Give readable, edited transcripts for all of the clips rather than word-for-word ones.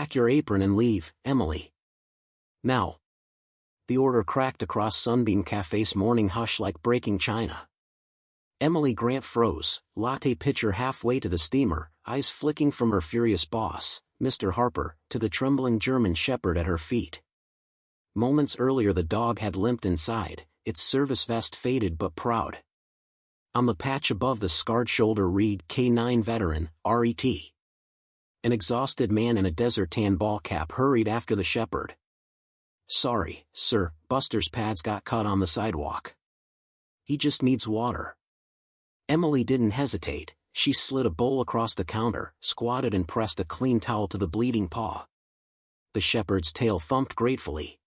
Pack your apron and leave, Emily. Now. The order cracked across Sunbeam Cafe's morning hush like breaking china. Emily Grant froze, latte pitcher halfway to the steamer, eyes flicking from her furious boss, Mr. Harper, to the trembling German shepherd at her feet. Moments earlier the dog had limped inside, its service vest faded but proud. On the patch above the scarred shoulder read K9 Veteran, RET. An exhausted man in a desert tan ball cap hurried after the shepherd. Sorry, sir, Buster's pads got caught on the sidewalk. He just needs water. Emily didn't hesitate, she slid a bowl across the counter, squatted and pressed a clean towel to the bleeding paw. The shepherd's tail thumped gratefully.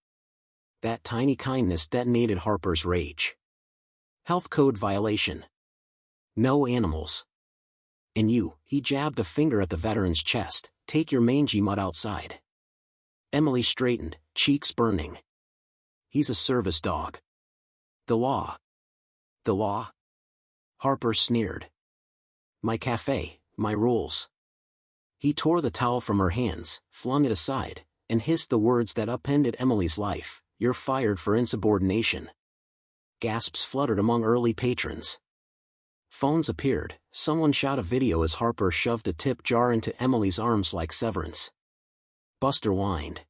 That tiny kindness detonated Harper's rage. Health code violation. No animals. And you, he jabbed a finger at the veteran's chest, take your mangy mutt outside. Emily straightened, cheeks burning. He's a service dog. The law. The law? Harper sneered. My cafe, my rules. He tore the towel from her hands, flung it aside, and hissed the words that upended Emily's life, you're fired for insubordination. Gasps fluttered among early patrons. Phones appeared, someone shot a video as Harper shoved a tip jar into Emily's arms like severance. Buster whined.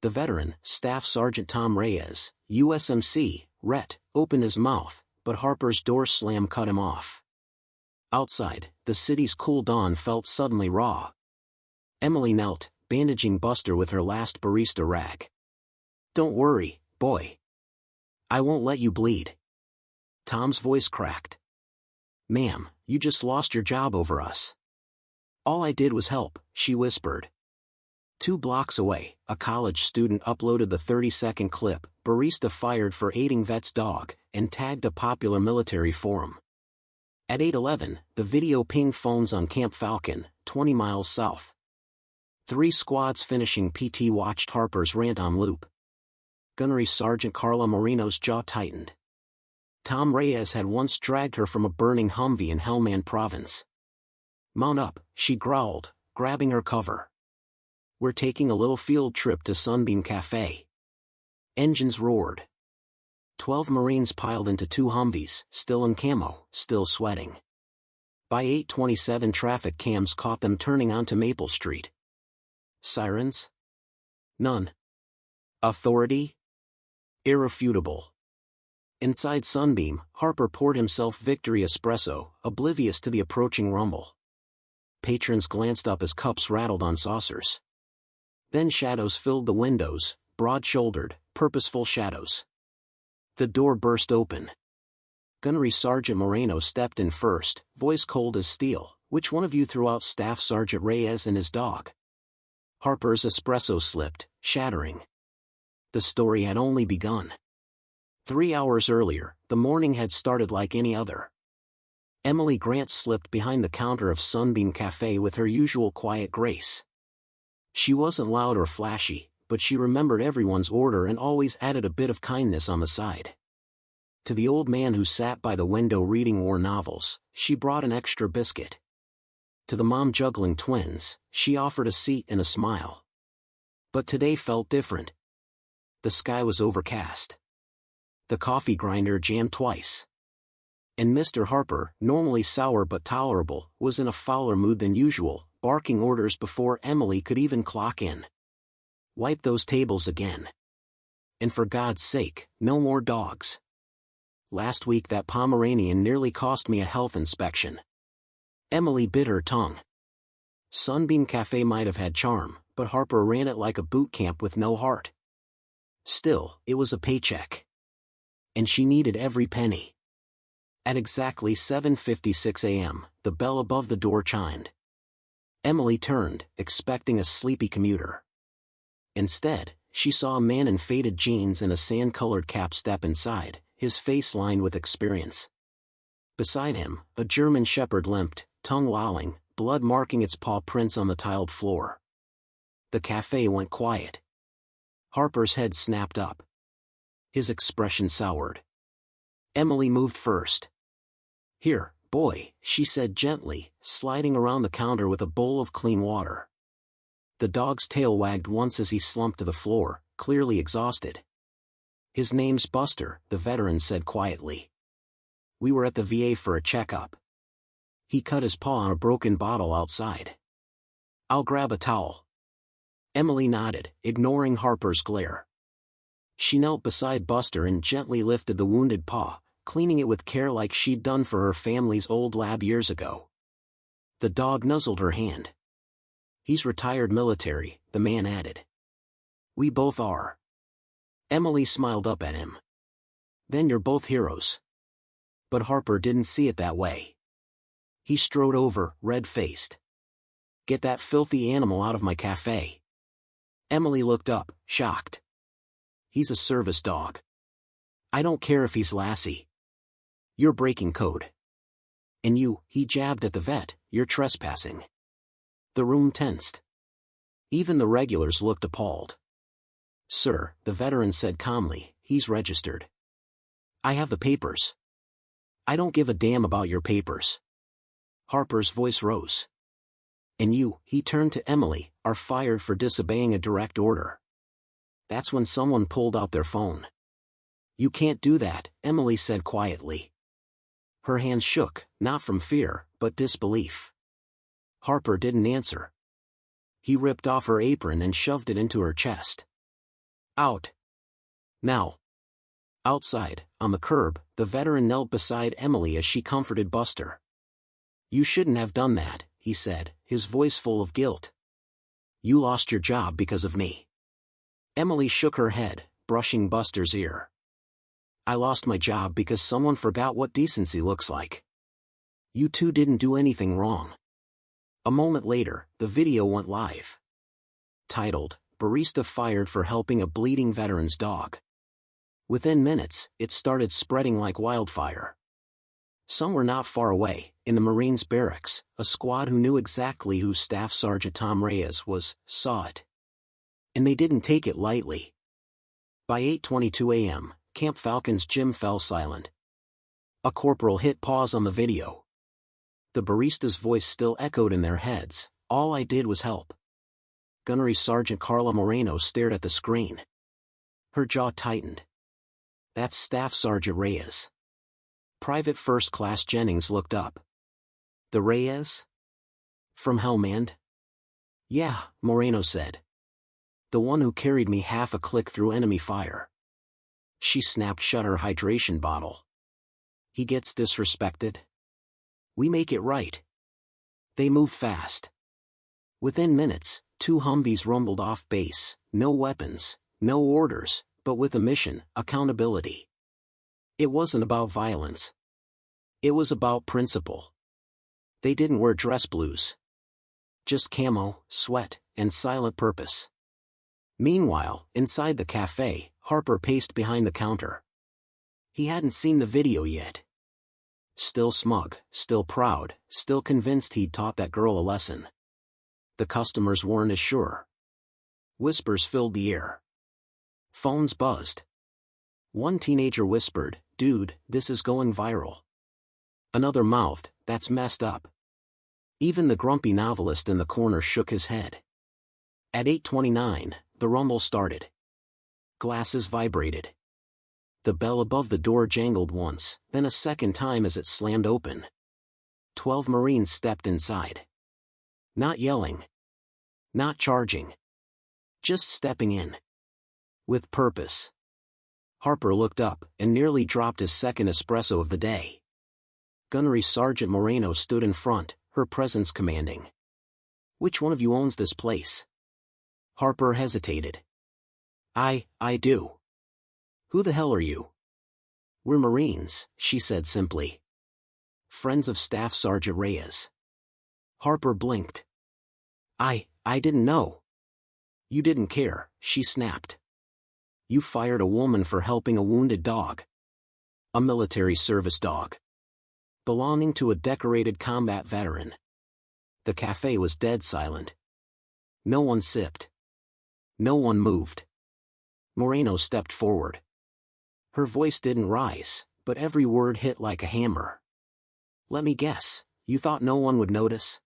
The veteran, Staff Sergeant Tom Reyes, USMC, RET, opened his mouth, but Harper's door slam cut him off. Outside, the city's cool dawn felt suddenly raw. Emily knelt, bandaging Buster with her last barista rag. Don't worry, boy. I won't let you bleed. Tom's voice cracked. Ma'am, you just lost your job over us. All I did was help, she whispered. 2 blocks away, a college student uploaded the 30-second clip, barista fired for aiding vet's dog, and tagged a popular military forum. At 8:11, the video pinged phones on Camp Falcon, 20 miles south. 3 squads finishing PT watched Harper's rant on loop. Gunnery Sergeant Carla Marino's jaw tightened. Tom Reyes had once dragged her from a burning Humvee in Helmand Province. Mount up, she growled, grabbing her cover. We're taking a little field trip to Sunbeam Cafe. Engines roared. 12 Marines piled into 2 Humvees, still in camo, still sweating. By 8:27 traffic cams caught them turning onto Maple Street. Sirens? None. Authority? Irrefutable. Inside Sunbeam, Harper poured himself victory espresso, oblivious to the approaching rumble. Patrons glanced up as cups rattled on saucers. Then shadows filled the windows, broad-shouldered, purposeful shadows. The door burst open. Gunnery Sergeant Moreno stepped in first, voice cold as steel. Which one of you threw out Staff Sergeant Reyes and his dog? Harper's espresso slipped, shattering. The story had only begun. 3 hours earlier, the morning had started like any other. Emily Grant slipped behind the counter of Sunbeam Cafe with her usual quiet grace. She wasn't loud or flashy, but she remembered everyone's order and always added a bit of kindness on the side. To the old man who sat by the window reading war novels, she brought an extra biscuit. To the mom juggling twins, she offered a seat and a smile. But today felt different. The sky was overcast. The coffee grinder jammed twice. And Mr. Harper, normally sour but tolerable, was in a fouler mood than usual, barking orders before Emily could even clock in. Wipe those tables again. And for God's sake, no more dogs. Last week that Pomeranian nearly cost me a health inspection. Emily bit her tongue. Sunbeam Cafe might have had charm, but Harper ran it like a boot camp with no heart. Still, it was a paycheck. And she needed every penny. At exactly 7:56 a.m., the bell above the door chimed. Emily turned, expecting a sleepy commuter. Instead, she saw a man in faded jeans and a sand-colored cap step inside, his face lined with experience. Beside him, a German shepherd limped, tongue lolling, blood marking its paw prints on the tiled floor. The cafe went quiet. Harper's head snapped up. His expression soured. Emily moved first. Here, boy, she said gently, sliding around the counter with a bowl of clean water. The dog's tail wagged once as he slumped to the floor, clearly exhausted. "His name's Buster," the veteran said quietly. "We were at the VA for a checkup." He cut his paw on a broken bottle outside. "I'll grab a towel." Emily nodded, ignoring Harper's glare. She knelt beside Buster and gently lifted the wounded paw, cleaning it with care like she'd done for her family's old lab years ago. The dog nuzzled her hand. "He's retired military," the man added. "We both are." Emily smiled up at him. "Then you're both heroes." But Harper didn't see it that way. He strode over, red-faced. "Get that filthy animal out of my cafe." Emily looked up, shocked. "He's a service dog. I don't care if he's Lassie. You're breaking code. And you," he jabbed at the vet, "you're trespassing." The room tensed. Even the regulars looked appalled. "Sir," the veteran said calmly, "he's registered. I have the papers." "I don't give a damn about your papers." Harper's voice rose. "And you," he turned to Emily, "are fired for disobeying a direct order." That's when someone pulled out their phone. "You can't do that," Emily said quietly. Her hands shook, not from fear, but disbelief. Harper didn't answer. He ripped off her apron and shoved it into her chest. "Out. Now." Outside, on the curb, the veteran knelt beside Emily as she comforted Buster. "You shouldn't have done that," he said, his voice full of guilt. "You lost your job because of me." Emily shook her head, brushing Buster's ear. "I lost my job because someone forgot what decency looks like. You two didn't do anything wrong." A moment later, the video went live. Titled, "Barista Fired for Helping a Bleeding Veteran's Dog." Within minutes, it started spreading like wildfire. Somewhere not far away, in the Marines' barracks, a squad who knew exactly who Staff Sergeant Tom Reyes was, saw it. And they didn't take it lightly. By 8:22 a.m., Camp Falcon's gym fell silent. A corporal hit pause on the video. The barista's voice still echoed in their heads, "All I did was help." Gunnery Sergeant Carla Moreno stared at the screen. Her jaw tightened. "That's Staff Sergeant Reyes." Private First Class Jennings looked up. "The Reyes? From Helmand?" "Yeah," Moreno said. "The one who carried me half a click through enemy fire." She snapped shut her hydration bottle. "He gets disrespected. We make it right." They move fast. Within minutes, 2 Humvees rumbled off base, no weapons, no orders, but with a mission, accountability. It wasn't about violence. It was about principle. They didn't wear dress blues. Just camo, sweat, and silent purpose. Meanwhile, inside the cafe, Harper paced behind the counter. He hadn't seen the video yet. Still smug, still proud, still convinced he'd taught that girl a lesson. The customers weren't as sure. Whispers filled the air. Phones buzzed. One teenager whispered, "Dude, this is going viral." Another mouthed, "That's messed up." Even the grumpy novelist in the corner shook his head. At 8:29, the rumble started. Glasses vibrated. The bell above the door jangled once, then a second time as it slammed open. 12 Marines stepped inside. Not yelling. Not charging. Just stepping in. With purpose. Harper looked up and nearly dropped his second espresso of the day. Gunnery Sergeant Moreno stood in front, her presence commanding. "Which one of you owns this place?" Harper hesitated. I do." "Who the hell are you?" "We're Marines," she said simply. "Friends of Staff Sergeant Reyes." Harper blinked. I didn't know." "You didn't care," she snapped. "You fired a woman for helping a wounded dog. A military service dog. Belonging to a decorated combat veteran." The cafe was dead silent. No one sipped. No one moved. Moreno stepped forward. Her voice didn't rise, but every word hit like a hammer. "Let me guess, you thought no one would notice?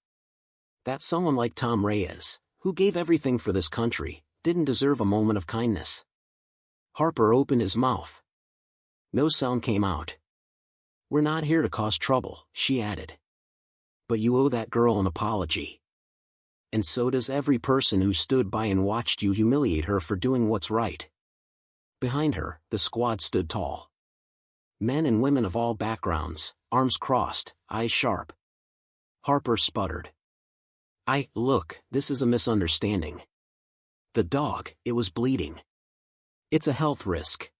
That someone like Tom Reyes, who gave everything for this country, didn't deserve a moment of kindness. Harper opened his mouth. No sound came out. We're not here to cause trouble, she added. But you owe that girl an apology. And so does every person who stood by and watched you humiliate her for doing what's right. Behind her, the squad stood tall. Men and women of all backgrounds, arms crossed, eyes sharp. Harper sputtered. Look, this is a misunderstanding. The dog, it was bleeding. It's a health risk.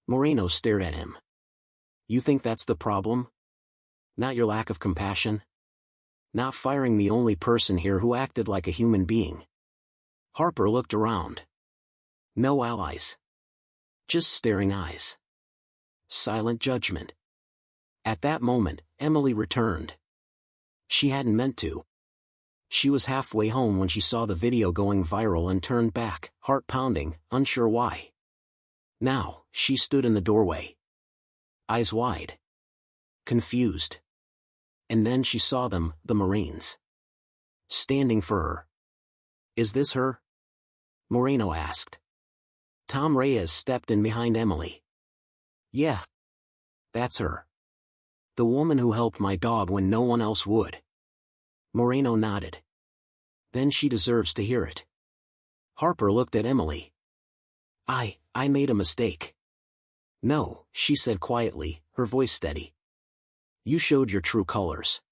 Moreno stared at him. You think that's the problem? Not your lack of compassion? Not firing the only person here who acted like a human being? Harper looked around. No allies. Just staring eyes. Silent judgment. At that moment, Emily returned. She hadn't meant to. She was halfway home when she saw the video going viral and turned back, heart pounding, unsure why. Now, she stood in the doorway. Eyes wide. Confused. And then she saw them, the Marines. Standing for her. Is this her? Moreno asked. Tom Reyes stepped in behind Emily. Yeah. That's her. The woman who helped my dog when no one else would. Moreno nodded. Then she deserves to hear it. Harper looked at Emily. I made a mistake. No, she said quietly, her voice steady. You showed your true colors.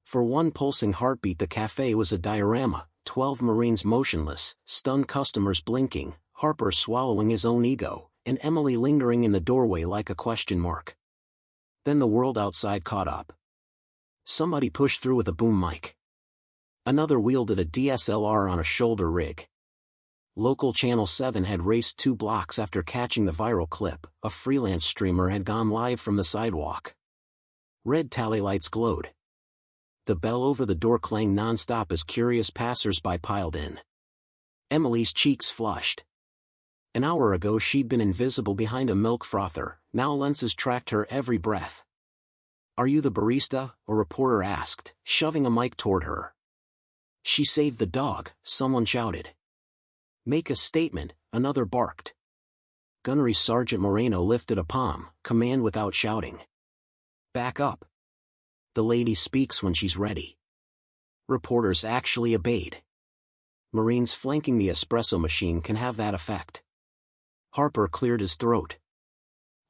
For one pulsing heartbeat, the cafe was a diorama, 12 Marines motionless, stunned customers blinking, Harper swallowing his own ego, and Emily lingering in the doorway like a question mark. Then the world outside caught up. Somebody pushed through with a boom mic. Another wielded a DSLR on a shoulder rig. Local Channel 7 had raced 2 blocks after catching the viral clip. A freelance streamer had gone live from the sidewalk. Red tally lights glowed. The bell over the door clanged non-stop as curious passers-by piled in. Emily's cheeks flushed. An hour ago she'd been invisible behind a milk frother, now lenses tracked her every breath. Are you the barista? A reporter asked, shoving a mic toward her. She saved the dog, someone shouted. Make a statement, another barked. Gunnery Sergeant Moreno lifted a palm, command without shouting. Back up. The lady speaks when she's ready. Reporters actually obeyed. Marines flanking the espresso machine can have that effect. Harper cleared his throat.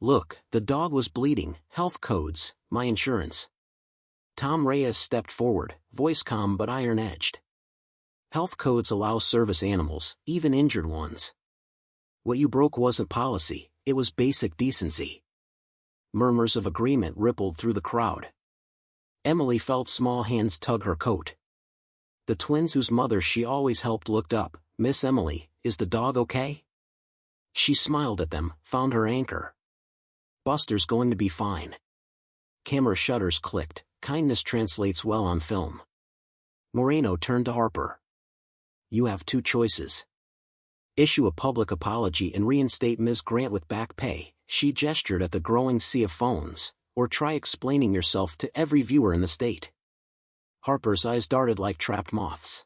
Look, the dog was bleeding, health codes, my insurance. Tom Reyes stepped forward, voice calm but iron-edged. Health codes allow service animals, even injured ones. What you broke wasn't policy, it was basic decency. Murmurs of agreement rippled through the crowd. Emily felt small hands tug her coat. The twins whose mother she always helped looked up. Miss Emily, is the dog okay? She smiled at them, found her anchor. Buster's going to be fine. Camera shutters clicked. Kindness translates well on film. Moreno turned to Harper. You have 2 choices. Issue a public apology and reinstate Ms. Grant with back pay, she gestured at the growing sea of phones, or try explaining yourself to every viewer in the state. Harper's eyes darted like trapped moths.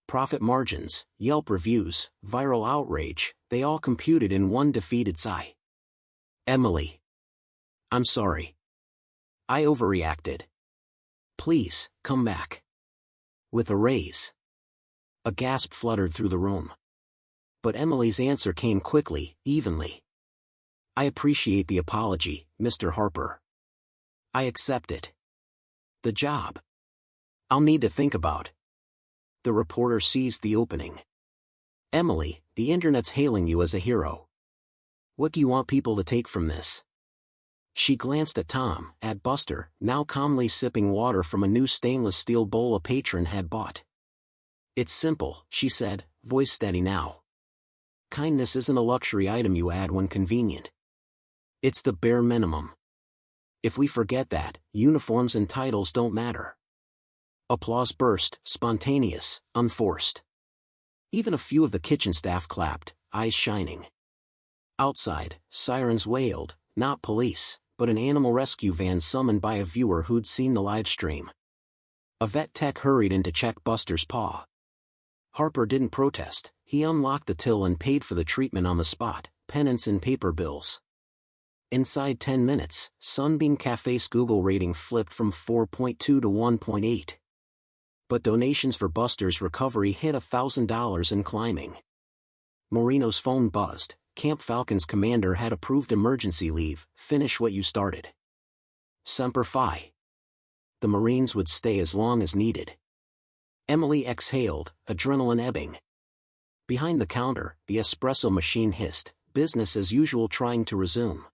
Profit margins, Yelp reviews, viral outrage, they all computed in one defeated sigh. Emily. I'm sorry. I overreacted. Please, come back. With a raise. A gasp fluttered through the room. But Emily's answer came quickly, evenly. I appreciate the apology, Mr. Harper. I accept it. The job. I'll need to think about. The reporter seized the opening. Emily, the internet's hailing you as a hero. What do you want people to take from this? She glanced at Tom, at Buster, now calmly sipping water from a new stainless steel bowl a patron had bought. It's simple, she said, voice steady now. Kindness isn't a luxury item you add when convenient. It's the bare minimum. If we forget that, uniforms and titles don't matter. Applause burst, spontaneous, unforced. Even a few of the kitchen staff clapped, eyes shining. Outside, sirens wailed, not police, but an animal rescue van summoned by a viewer who'd seen the live stream. A vet tech hurried in to check Buster's paw. Harper didn't protest. He unlocked the till and paid for the treatment on the spot, penance in paper bills. Inside 10 minutes, Sunbeam Café's Google rating flipped from 4.2 to 1.8. But donations for Buster's recovery hit $1,000 and climbing. Moreno's phone buzzed. Camp Falcon's commander had approved emergency leave. Finish what you started. Semper Fi. The Marines would stay as long as needed. Emily exhaled, adrenaline ebbing. Behind the counter, the espresso machine hissed, business as usual trying to resume.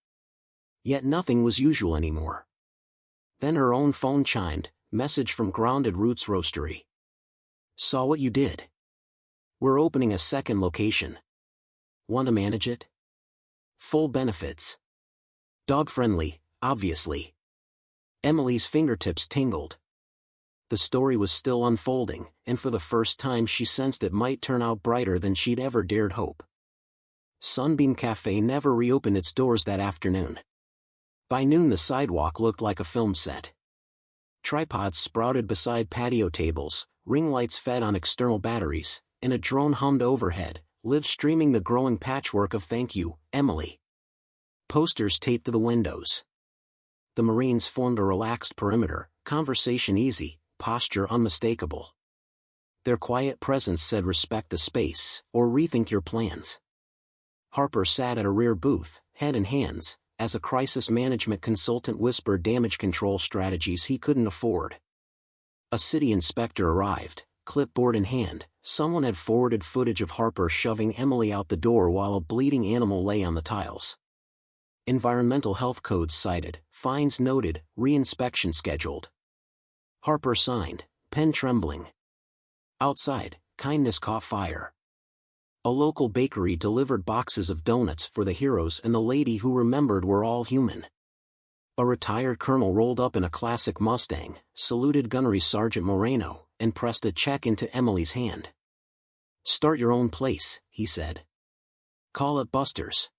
Yet nothing was usual anymore. Then her own phone chimed, message from Grounded Roots Roastery. Saw what you did. We're opening a second location. Want to manage it? Full benefits. Dog-friendly, obviously. Emily's fingertips tingled. The story was still unfolding, and for the first time she sensed it might turn out brighter than she'd ever dared hope. Sunbeam Café never reopened its doors that afternoon. By noon the sidewalk looked like a film set. Tripods sprouted beside patio tables, ring lights fed on external batteries, and a drone hummed overhead, live streaming the growing patchwork of "Thank you, Emily." Posters taped to the windows. The Marines formed a relaxed perimeter, conversation easy, posture unmistakable. Their quiet presence said respect the space, or rethink your plans. Harper sat at a rear booth, head in hands, as a crisis management consultant whispered damage control strategies he couldn't afford. A city inspector arrived, clipboard in hand. Someone had forwarded footage of Harper shoving Emily out the door while a bleeding animal lay on the tiles. Environmental health codes cited, fines noted, re-inspection scheduled. Harper signed, pen trembling. Outside, kindness caught fire. A local bakery delivered boxes of donuts for the heroes and the lady who remembered we're all human. A retired colonel rolled up in a classic Mustang, saluted Gunnery Sergeant Moreno, and pressed a check into Emily's hand. Start your own place, he said. Call it Buster's.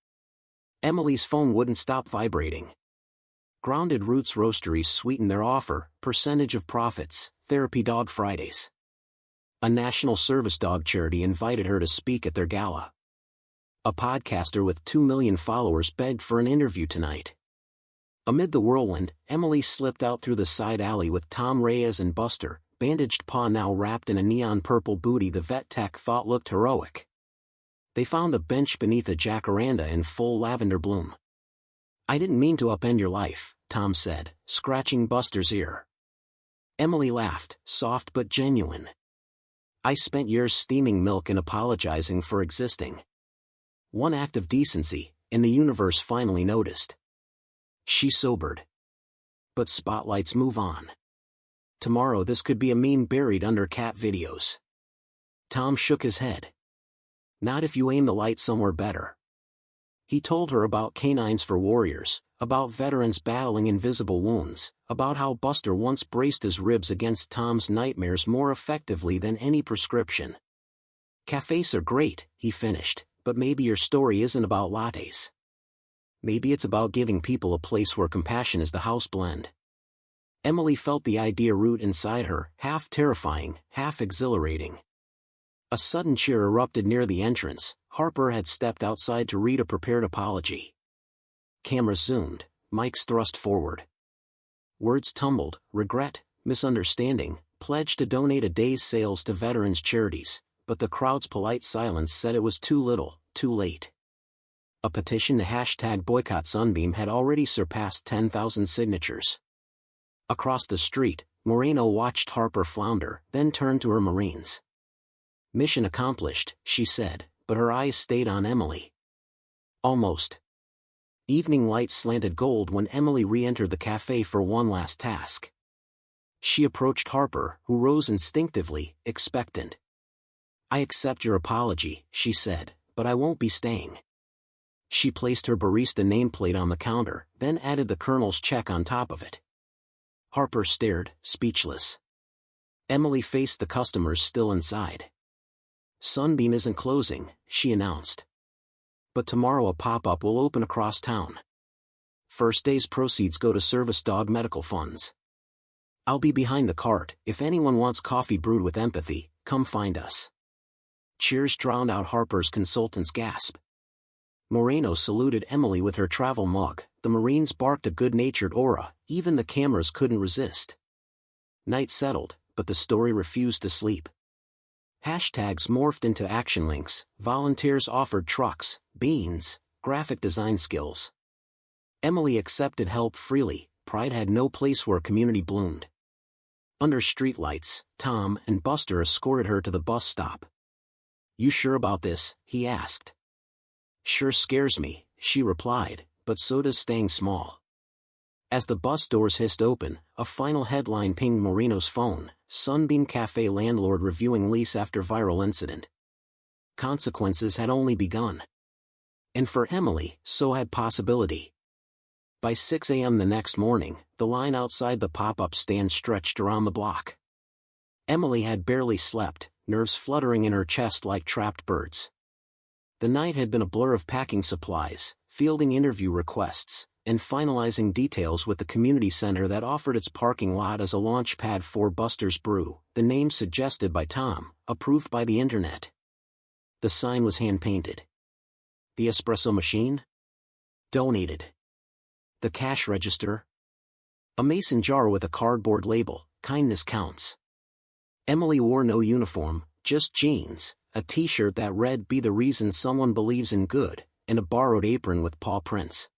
Emily's phone wouldn't stop vibrating. Grounded Roots Roasteries sweetened their offer, percentage of profits, Therapy Dog Fridays. A national service dog charity invited her to speak at their gala. A podcaster with 2 million followers begged for an interview tonight. Amid the whirlwind, Emily slipped out through the side alley with Tom Reyes and Buster, bandaged paw now wrapped in a neon purple booty the vet tech thought looked heroic. They found a bench beneath a jacaranda in full lavender bloom. I didn't mean to upend your life, Tom said, scratching Buster's ear. Emily laughed, soft but genuine. I spent years steaming milk and apologizing for existing. One act of decency, and the universe finally noticed. She sobered. But spotlights move on. Tomorrow this could be a meme buried under cat videos. Tom shook his head. Not if you aim the light somewhere better. He told her about canines for warriors, about veterans battling invisible wounds, about how Buster once braced his ribs against Tom's nightmares more effectively than any prescription. Cafés are great, he finished, but maybe your story isn't about lattes. Maybe it's about giving people a place where compassion is the house blend. Emily felt the idea root inside her, half terrifying, half exhilarating. A sudden cheer erupted near the entrance. Harper had stepped outside to read a prepared apology. Cameras zoomed, mics thrust forward. Words tumbled, regret, misunderstanding, pledge to donate a day's sales to veterans charities, but the crowd's polite silence said it was too little, too late. A petition to hashtag boycott Sunbeam had already surpassed 10,000 signatures. Across the street, Moreno watched Harper flounder, then turned to her Marines. Mission accomplished, she said, but her eyes stayed on Emily. Almost. Evening light slanted gold when Emily re-entered the cafe for one last task. She approached Harper, who rose instinctively, expectant. I accept your apology, she said, but I won't be staying. She placed her barista nameplate on the counter, then added the colonel's check on top of it. Harper stared, speechless. Emily faced the customers still inside. Sunbeam isn't closing, she announced. But tomorrow a pop-up will open across town. First day's proceeds go to service dog medical funds. I'll be behind the cart. If anyone wants coffee brewed with empathy, come find us. Cheers drowned out Harper's consultant's gasp. Moreno saluted Emily with her travel mug. The Marines barked a good-natured aura, even the cameras couldn't resist. Night settled, but the story refused to sleep. Hashtags morphed into action links, volunteers offered trucks, beans, graphic design skills. Emily accepted help freely, pride had no place where community bloomed. Under streetlights, Tom and Buster escorted her to the bus stop. "You sure about this?" he asked. "Sure scares me," she replied, "but so does staying small." As the bus doors hissed open, a final headline pinged Moreno's phone: Sunbeam Café landlord reviewing lease after viral incident. Consequences had only begun. And for Emily, so had possibility. By 6 a.m. the next morning, the line outside the pop-up stand stretched around the block. Emily had barely slept, nerves fluttering in her chest like trapped birds. The night had been a blur of packing supplies, fielding interview requests, and finalizing details with the community center that offered its parking lot as a launch pad for Buster's Brew, the name suggested by Tom, approved by the internet. The sign was hand-painted. The espresso machine? Donated. The cash register? A mason jar with a cardboard label: kindness counts. Emily wore no uniform, just jeans, a t-shirt that read "Be the reason someone believes in good," and a borrowed apron with paw prints.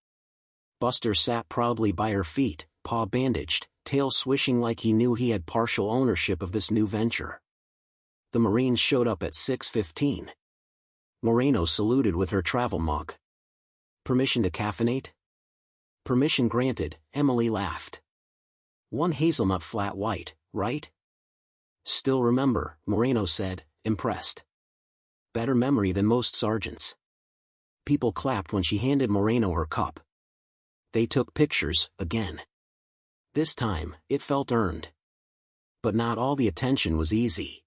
Buster sat proudly by her feet, paw bandaged, tail swishing like he knew he had partial ownership of this new venture. The Marines showed up at 6:15. Moreno saluted with her travel mug. "Permission to caffeinate?" "Permission granted," Emily laughed. "One hazelnut flat white, right?" "Still remember," Moreno said, impressed. Better memory than most sergeants. People clapped when she handed Moreno her cup. They took pictures, again. This time, it felt earned. But not all the attention was easy.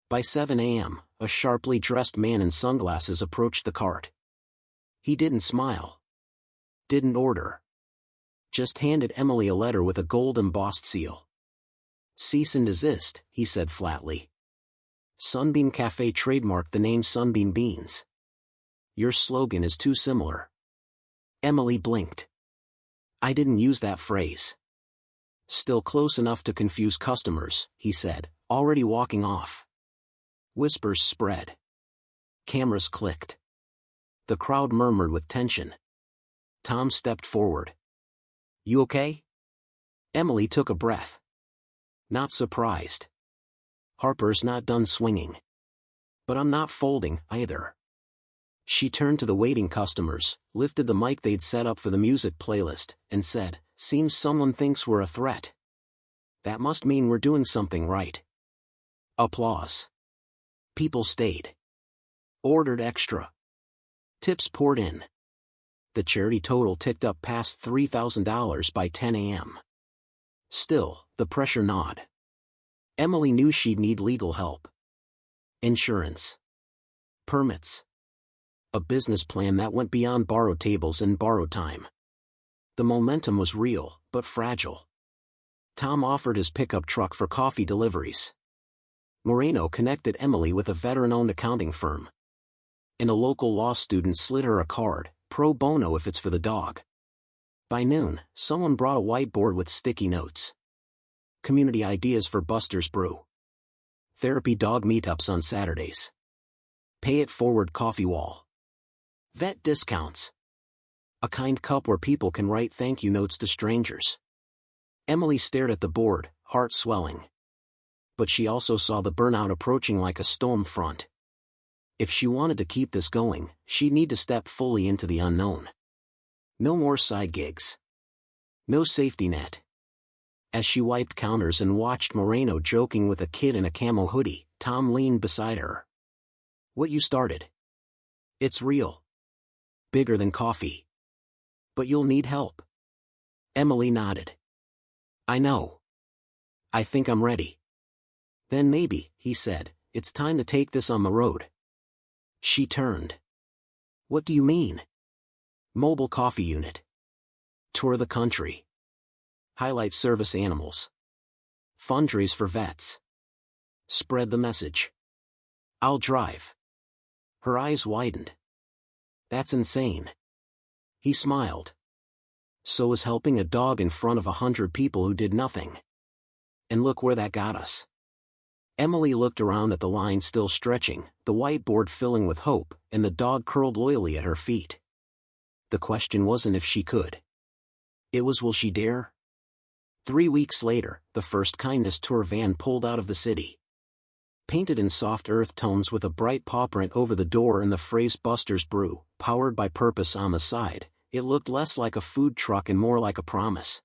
By 7 a.m., a sharply dressed man in sunglasses approached the cart. He didn't smile. Didn't order. Just handed Emily a letter with a gold-embossed seal. "Cease and desist," he said flatly. Sunbeam Café trademarked the name Sunbeam Beans. "Your slogan is too similar." Emily blinked. "I didn't use that phrase." "Still close enough to confuse customers," he said, already walking off. Whispers spread. Cameras clicked. The crowd murmured with tension. Tom stepped forward. "You okay?" Emily took a breath. "Not surprised. Harper's not done swinging. But I'm not folding, either." She turned to the waiting customers, lifted the mic they'd set up for the music playlist, and said, "Seems someone thinks we're a threat. That must mean we're doing something right." Applause. People stayed. Ordered extra. Tips poured in. The charity total ticked up past $3,000 by 10 a.m. Still, the pressure gnawed. Emily knew she'd need legal help. Insurance. Permits. A business plan that went beyond borrowed tables and borrowed time. The momentum was real, but fragile. Tom offered his pickup truck for coffee deliveries. Moreno connected Emily with a veteran-owned accounting firm. And a local law student slid her a card, pro bono if it's for the dog. By noon, someone brought a whiteboard with sticky notes. Community ideas for Buster's Brew. Therapy dog meetups on Saturdays. Pay it forward coffee wall. Vet discounts. A kind cup where people can write thank you notes to strangers. Emily stared at the board, heart swelling. But she also saw the burnout approaching like a storm front. If she wanted to keep this going, she'd need to step fully into the unknown. No more side gigs. No safety net. As she wiped counters and watched Moreno joking with a kid in a camo hoodie, Tom leaned beside her. "What you started? It's real. Bigger than coffee. But you'll need help." Emily nodded. "I know. I think I'm ready." "Then maybe," he said, "it's time to take this on the road." She turned. "What do you mean?" "Mobile coffee unit. Tour the country. Highlight service animals. Fundraise for vets. Spread the message. I'll drive. Her eyes widened. That's insane. He smiled. So is helping a dog in front of 100 people who did nothing. And look where that got us. Emily looked around at the line still stretching, the whiteboard filling with hope, and the dog curled loyally at her feet. The question wasn't if she could. It was, will she dare? 3 weeks later, the first kindness tour van pulled out of the city. Painted in soft earth tones with a bright paw print over the door and the phrase Buster's Brew, powered by purpose on the side, it looked less like a food truck and more like a promise.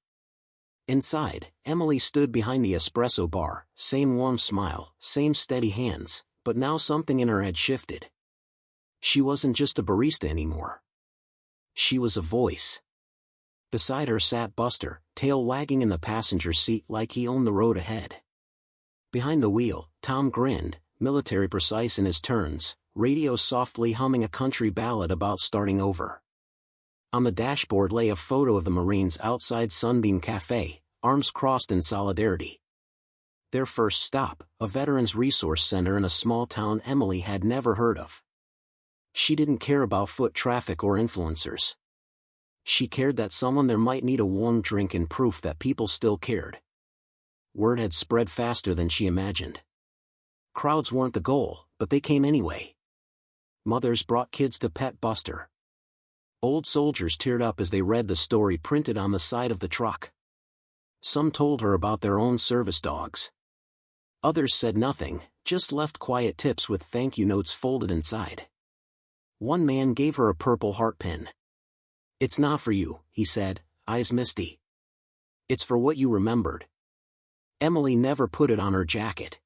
Inside, Emily stood behind the espresso bar, same warm smile, same steady hands, but now something in her had shifted. She wasn't just a barista anymore. She was a voice. Beside her sat Buster, tail wagging in the passenger seat like he owned the road ahead. Behind the wheel, Tom grinned, military precise in his turns, radio softly humming a country ballad about starting over. On the dashboard lay a photo of the Marines outside Sunbeam Café, arms crossed in solidarity. Their first stop, a veterans resource center in a small town Emily had never heard of. She didn't care about foot traffic or influencers. She cared that someone there might need a warm drink and proof that people still cared. Word had spread faster than she imagined. Crowds weren't the goal, but they came anyway. Mothers brought kids to pet Buster. Old soldiers teared up as they read the story printed on the side of the truck. Some told her about their own service dogs. Others said nothing, just left quiet tips with thank you notes folded inside. One man gave her a purple heart pin. "It's not for you," he said, eyes misty. "It's for what you remembered." Emily never put it on her jacket.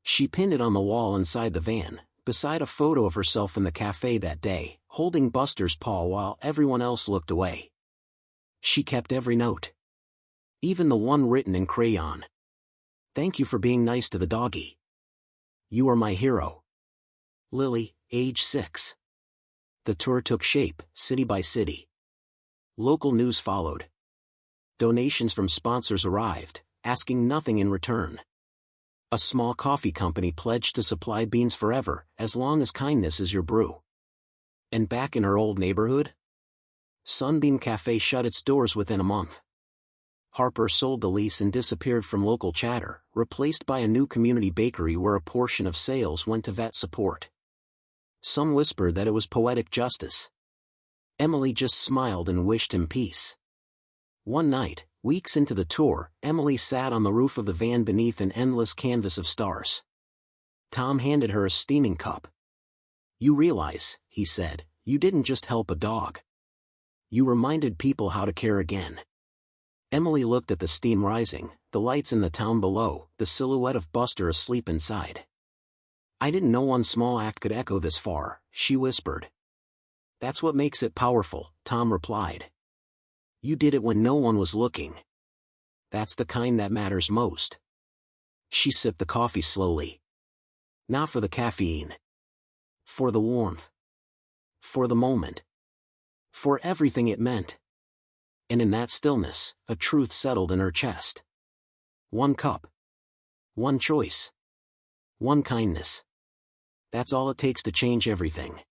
She pinned it on the wall inside the van, beside a photo of herself in the cafe that day, holding Buster's paw while everyone else looked away. She kept every note. Even the one written in crayon. "Thank you for being nice to the doggy. You are my hero. Lily, age 6. The tour took shape, city by city. Local news followed. Donations from sponsors arrived, asking nothing in return. A small coffee company pledged to supply beans forever, as long as kindness is your brew. And back in her old neighborhood? Sunbeam Cafe shut its doors within a month. Harper sold the lease and disappeared from local chatter, replaced by a new community bakery where a portion of sales went to vet support. Some whispered that it was poetic justice. Emily just smiled and wished him peace. One night, weeks into the tour, Emily sat on the roof of the van beneath an endless canvas of stars. Tom handed her a steaming cup. "You realize," he said, "you didn't just help a dog. You reminded people how to care again." Emily looked at the steam rising, the lights in the town below, the silhouette of Buster asleep inside. "I didn't know one small act could echo this far," she whispered. "That's what makes it powerful," Tom replied. "You did it when no one was looking. That's the kind that matters most." She sipped the coffee slowly. Not for the caffeine. For the warmth. For the moment. For everything it meant. And in that stillness, a truth settled in her chest. One cup. One choice. One kindness. That's all it takes to change everything.